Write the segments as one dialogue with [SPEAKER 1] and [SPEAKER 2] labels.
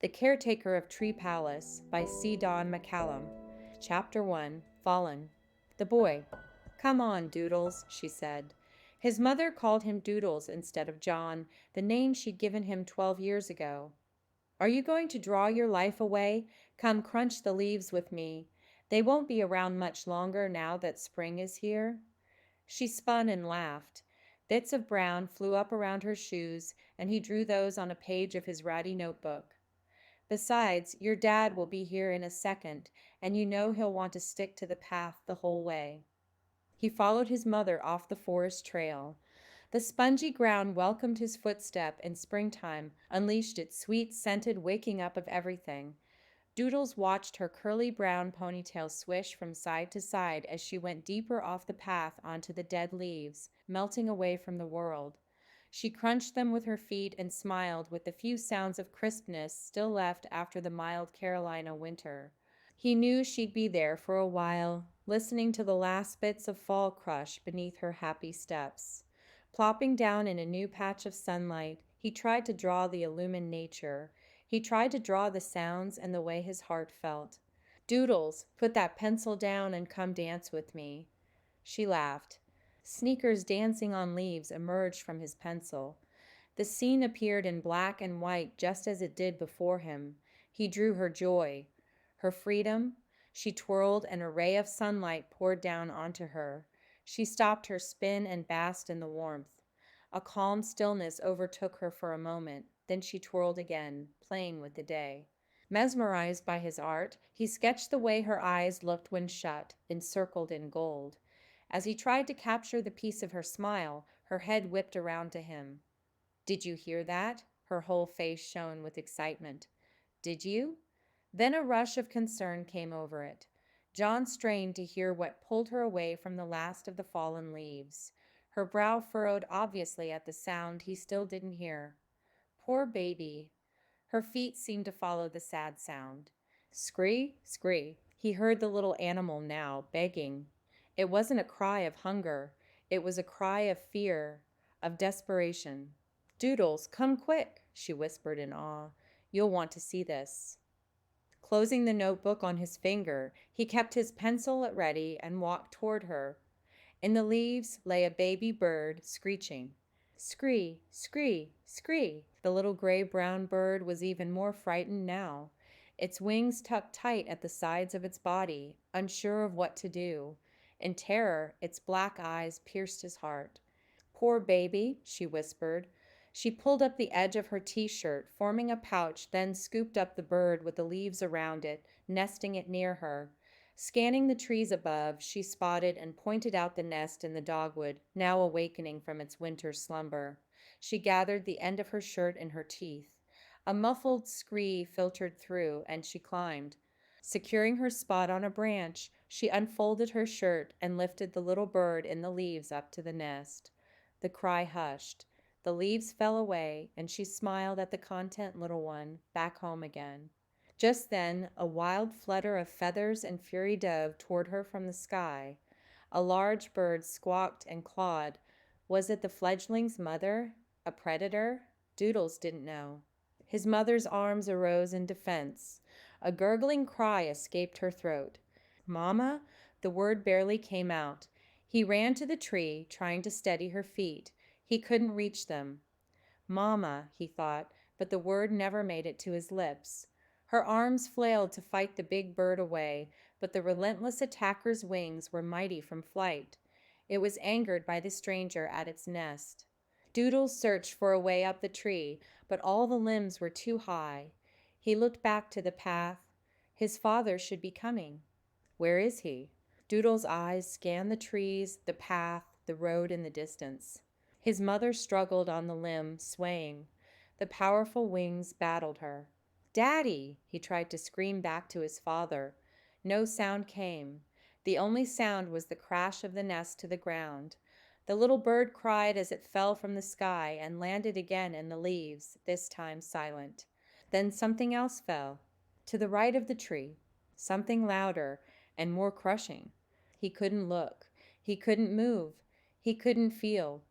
[SPEAKER 1] The Caretaker of Tree Palace by C. Don McCallum. Chapter 1. Fallen. The boy. "Come on, Doodles," she said. His mother called him Doodles instead of John, the name she'd given him 12 years ago. "Are you going to draw your life away? Come crunch the leaves with me. They won't be around much longer now that spring is here." She spun and laughed. Bits of brown flew up around her shoes, and he drew those on a page of his ratty notebook. "Besides, your dad will be here in a second, and you know he'll want to stick to the path the whole way." He followed his mother off the forest trail. The spongy ground welcomed his footstep, and springtime unleashed its sweet, scented waking up of everything. Doodles watched her curly brown ponytail swish from side to side as she went deeper off the path onto the dead leaves, melting away from the world. She crunched them with her feet and smiled with the few sounds of crispness still left after the mild Carolina winter. He knew she'd be there for a while, listening to the last bits of fall crush beneath her happy steps. Plopping down in a new patch of sunlight, he tried to draw the illumined nature. He tried to draw the sounds and the way his heart felt. "Doodles, put that pencil down and come dance with me." She laughed. Sneakers dancing on leaves emerged from his pencil. The scene appeared in black and white just as it did before him. He drew her joy, her freedom. She twirled, and a ray of sunlight poured down onto her. She stopped her spin and basked in the warmth. A calm stillness overtook her for a moment. Then she twirled again, playing with the day. Mesmerized by his art, he sketched the way her eyes looked when shut, encircled in gold. As he tried to capture the piece of her smile, her head whipped around to him. "Did you hear that?" Her whole face shone with excitement. "Did you?" Then a rush of concern came over it. John strained to hear what pulled her away from the last of the fallen leaves. Her brow furrowed obviously at the sound he still didn't hear. Poor baby. Her feet seemed to follow the sad sound. Scree, scree. He heard the little animal now, begging. It wasn't a cry of hunger. It was a cry of fear, of desperation. "Doodles, come quick," she whispered in awe. "You'll want to see this." Closing the notebook on his finger, he kept his pencil at ready and walked toward her. In the leaves lay a baby bird, screeching. Scree, scree, scree. The little gray-brown bird was even more frightened now. Its wings tucked tight at the sides of its body, unsure of what to do. In terror, its black eyes pierced his heart. "Poor baby," she whispered. She pulled up the edge of her t-shirt, forming a pouch, then scooped up the bird with the leaves around it, nesting it near her. Scanning the trees above, she spotted and pointed out the nest in the dogwood, now awakening from its winter slumber. She gathered the end of her shirt in her teeth. A muffled scree filtered through, and she climbed. Securing her spot on a branch, she unfolded her shirt and lifted the little bird in the leaves up to the nest. The cry hushed. The leaves fell away, and she smiled at the content little one, back home again. Just then, a wild flutter of feathers and fury dove toward her from the sky. A large bird squawked and clawed. Was it the fledgling's mother? A predator? Doodles didn't know. His mother's arms arose in defense. A gurgling cry escaped her throat. "Mama?" The word barely came out. He ran to the tree, trying to steady her feet. He couldn't reach them. "Mama," he thought, but the word never made it to his lips. Her arms flailed to fight the big bird away, but the relentless attacker's wings were mighty from flight. It was angered by the stranger at its nest. Doodles searched for a way up the tree, but all the limbs were too high. He looked back to the path. His father should be coming. Where is he? Doodles' eyes scanned the trees, the path, the road in the distance. His mother struggled on the limb, swaying. The powerful wings battled her. "Daddy!" He tried to scream back to his father. No sound came. The only sound was the crash of the nest to the ground. The little bird cried as it fell from the sky and landed again in the leaves, this time silent. Then something else fell, to the right of the tree, something louder and more crushing. He couldn't look. He couldn't move. He couldn't feel.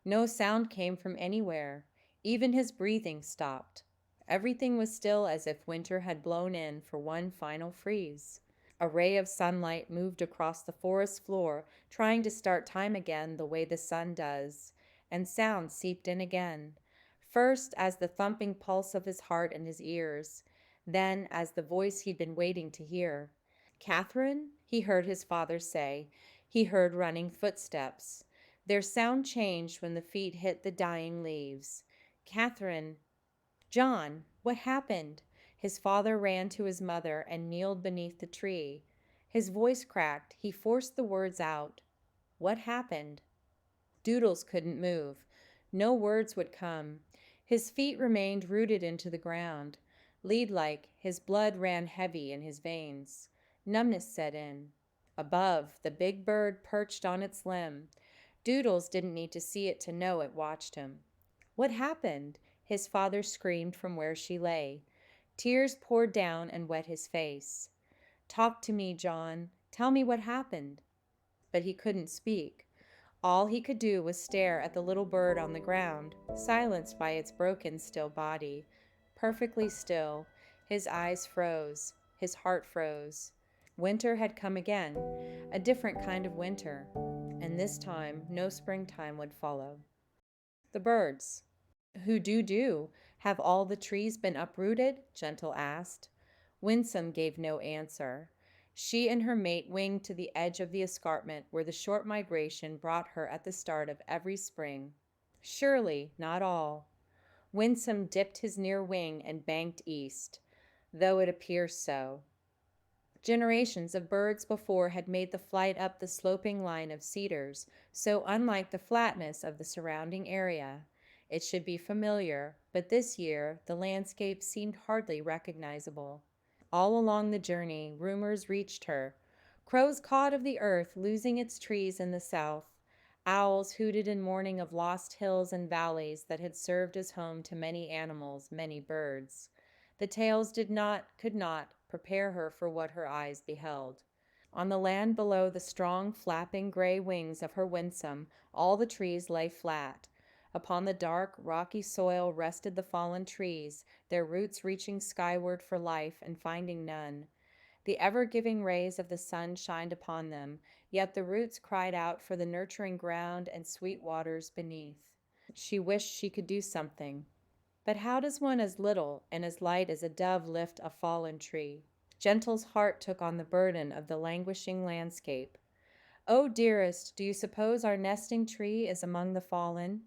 [SPEAKER 1] No sound came from anywhere. Even his breathing stopped. Everything was still as if winter had blown in for one final freeze. A ray of sunlight moved across the forest floor, trying to start time again the way the sun does, and sound seeped in again. First as the thumping pulse of his heart in his ears, then as the voice he'd been waiting to hear. "Catherine?" he heard his father say. He heard running footsteps. Their sound changed when the feet hit the dying leaves. "Catherine." "John, what happened?" His father ran to his mother and kneeled beneath the tree. His voice cracked. He forced the words out. "What happened?" Doodles couldn't move. No words would come. His feet remained rooted into the ground. Lead-like, his blood ran heavy in his veins. Numbness set in. Above, the big bird perched on its limb. Doodles didn't need to see it to know it watched him. "What happened?" his father screamed from where she lay. Tears poured down and wet his face. "Talk to me, John. Tell me what happened." But he couldn't speak. All he could do was stare at the little bird on the ground, silenced by its broken, still body. Perfectly still. His eyes froze. His heart froze. Winter had come again, a different kind of winter, and this time no springtime would follow. The birds. "Who do? Have all the trees been uprooted?" Gentle asked. Winsome gave no answer. She and her mate winged to the edge of the escarpment where the short migration brought her at the start of every spring. "Surely, not all." Winsome dipped his near wing and banked east, though it appears so. Generations of birds before had made the flight up the sloping line of cedars, so unlike the flatness of the surrounding area. It should be familiar, but this year the landscape seemed hardly recognizable. All along the journey, rumors reached her. Crows cawed of the earth losing its trees in the south. Owls hooted in mourning of lost hills and valleys that had served as home to many animals, many birds. The tales could not prepare her for what her eyes beheld. On the land below the strong, flapping gray wings of her Winsome, all the trees lay flat. Upon the dark, rocky soil rested the fallen trees, their roots reaching skyward for life and finding none. The ever-giving rays of the sun shined upon them, yet the roots cried out for the nurturing ground and sweet waters beneath. She wished she could do something. But how does one as little and as light as a dove lift a fallen tree? Gentle's heart took on the burden of the languishing landscape. "Oh, dearest, do you suppose our nesting tree is among the fallen?"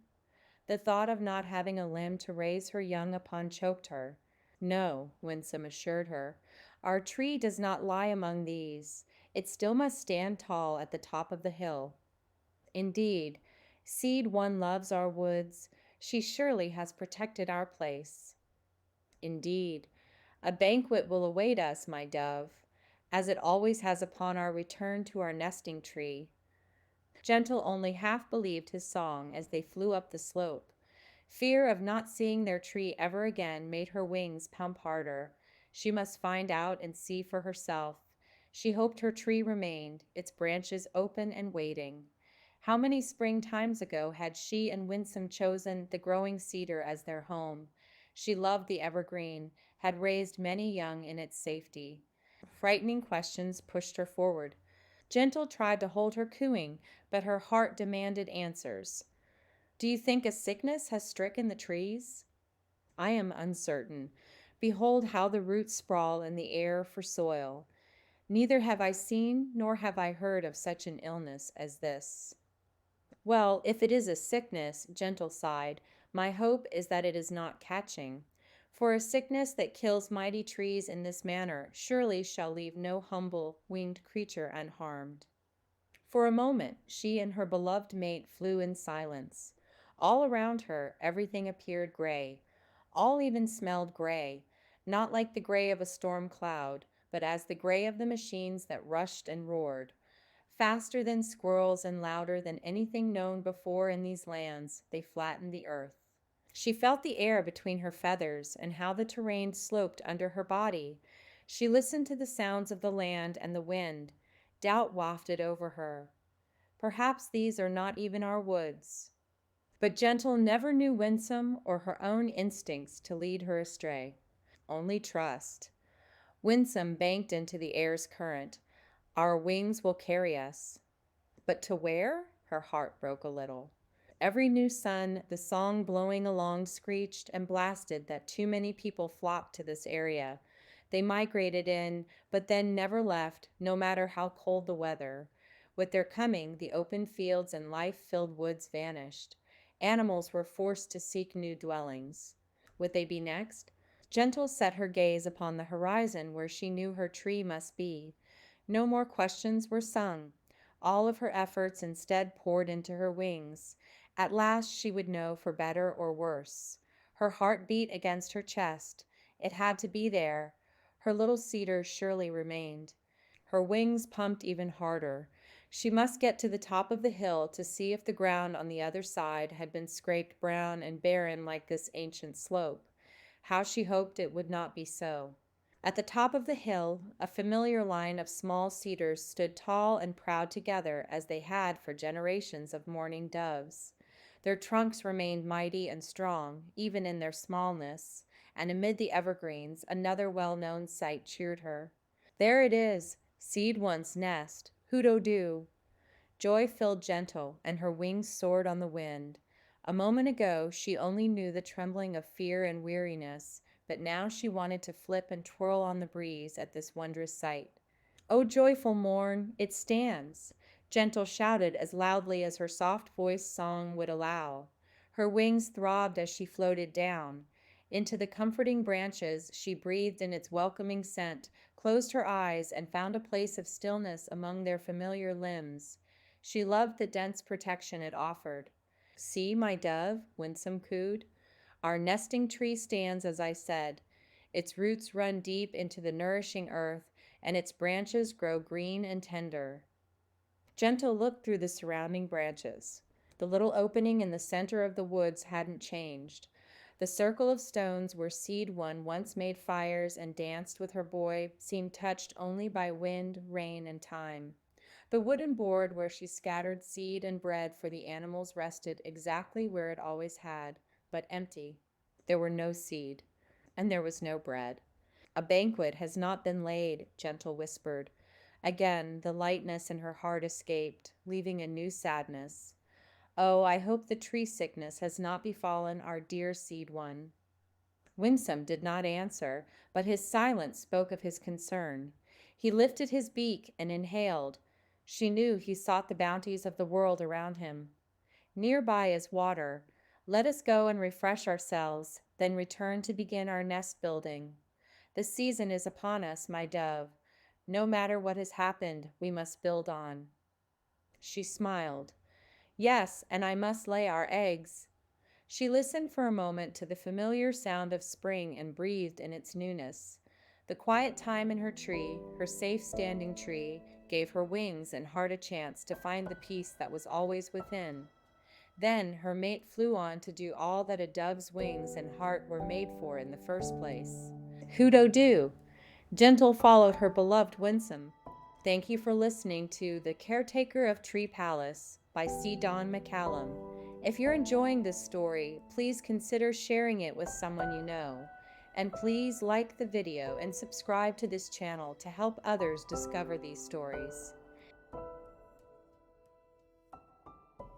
[SPEAKER 1] The thought of not having a limb to raise her young upon choked her. "No," Winsome assured her. "Our tree does not lie among these. It still must stand tall at the top of the hill. Indeed, seed one loves our woods. She surely has protected our place." "Indeed, a banquet will await us, my dove, as it always has upon our return to our nesting tree." Gentle only half believed his song as they flew up the slope. Fear of not seeing their tree ever again made her wings pump harder. She must find out and see for herself. She hoped her tree remained, its branches open and waiting. How many spring times ago had she and Winsome chosen the growing cedar as their home? She loved the evergreen, had raised many young in its safety. Frightening questions pushed her forward. Gentle tried to hold her cooing, but her heart demanded answers. "Do you think a sickness has stricken the trees?" "I am uncertain. Behold how the roots sprawl in the air for soil. Neither have I seen nor have I heard of such an illness as this." "Well, if it is a sickness," Gentle sighed, "my hope is that it is not catching. For a sickness that kills mighty trees in this manner surely shall leave no humble winged creature unharmed." For a moment, she and her beloved mate flew in silence. All around her, everything appeared gray. All even smelled gray, not like the gray of a storm cloud, but as the gray of the machines that rushed and roared. Faster than squirrels and louder than anything known before in these lands, they flattened the earth. She felt the air between her feathers and how the terrain sloped under her body. She listened to the sounds of the land and the wind. Doubt wafted over her. Perhaps these are not even our woods. But Gentle never knew Winsome or her own instincts to lead her astray. Only trust. Winsome banked into the air's current. Our wings will carry us. But to where? Her heart broke a little. Every new sun, the song blowing along screeched and blasted that too many people flocked to this area. They migrated in, but then never left, no matter how cold the weather. With their coming, the open fields and life-filled woods vanished. Animals were forced to seek new dwellings. Would they be next? Gentle set her gaze upon the horizon where she knew her tree must be. No more questions were sung. All of her efforts instead poured into her wings. At last she would know for better or worse. Her heart beat against her chest. It had to be there. Her little cedar surely remained. Her wings pumped even harder. She must get to the top of the hill to see if the ground on the other side had been scraped brown and barren like this ancient slope. How she hoped it would not be so. At the top of the hill, a familiar line of small cedars stood tall and proud together as they had for generations of mourning doves. Their trunks remained mighty and strong, even in their smallness, and amid the evergreens, another well-known sight cheered her. There it is, Seed One's nest, Hoodoo-Doo. Joy filled Gentle, and her wings soared on the wind. A moment ago, she only knew the trembling of fear and weariness, but now she wanted to flip and twirl on the breeze at this wondrous sight. "O joyful morn, it stands!" Gentle shouted as loudly as her soft voiced song would allow. Her wings throbbed as she floated down. Into the comforting branches she breathed in its welcoming scent, closed her eyes, and found a place of stillness among their familiar limbs. She loved the dense protection it offered. "See, my dove," Winsome cooed. "Our nesting tree stands as I said. Its roots run deep into the nourishing earth, and its branches grow green and tender." Gentle looked through the surrounding branches. The little opening in the center of the woods hadn't changed. The circle of stones where Seed One once made fires and danced with her boy seemed touched only by wind, rain, and time. The wooden board where she scattered seed and bread for the animals rested exactly where it always had, but empty. There were no seed, and there was no bread. "A banquet has not been laid," Gentle whispered. Again, the lightness in her heart escaped, leaving a new sadness. "Oh, I hope the tree sickness has not befallen our dear Seed One." Winsome did not answer, but his silence spoke of his concern. He lifted his beak and inhaled. She knew he sought the bounties of the world around him. "Nearby is water. Let us go and refresh ourselves, then return to begin our nest building. The season is upon us, my dove. No matter what has happened, we must build on." She smiled. "Yes, and I must lay our eggs." She listened for a moment to the familiar sound of spring and breathed in its newness. The quiet time in her tree, her safe standing tree, gave her wings and heart a chance to find the peace that was always within. Then her mate flew on to do all that a dove's wings and heart were made for in the first place. Hoodoo-Doo. Gentle followed her beloved Winsome. Thank you for listening to The Caretaker of Tree Palace by C. Don McCallum. If you're enjoying this story, please consider sharing it with someone you know. And please like the video and subscribe to this channel to help others discover these stories.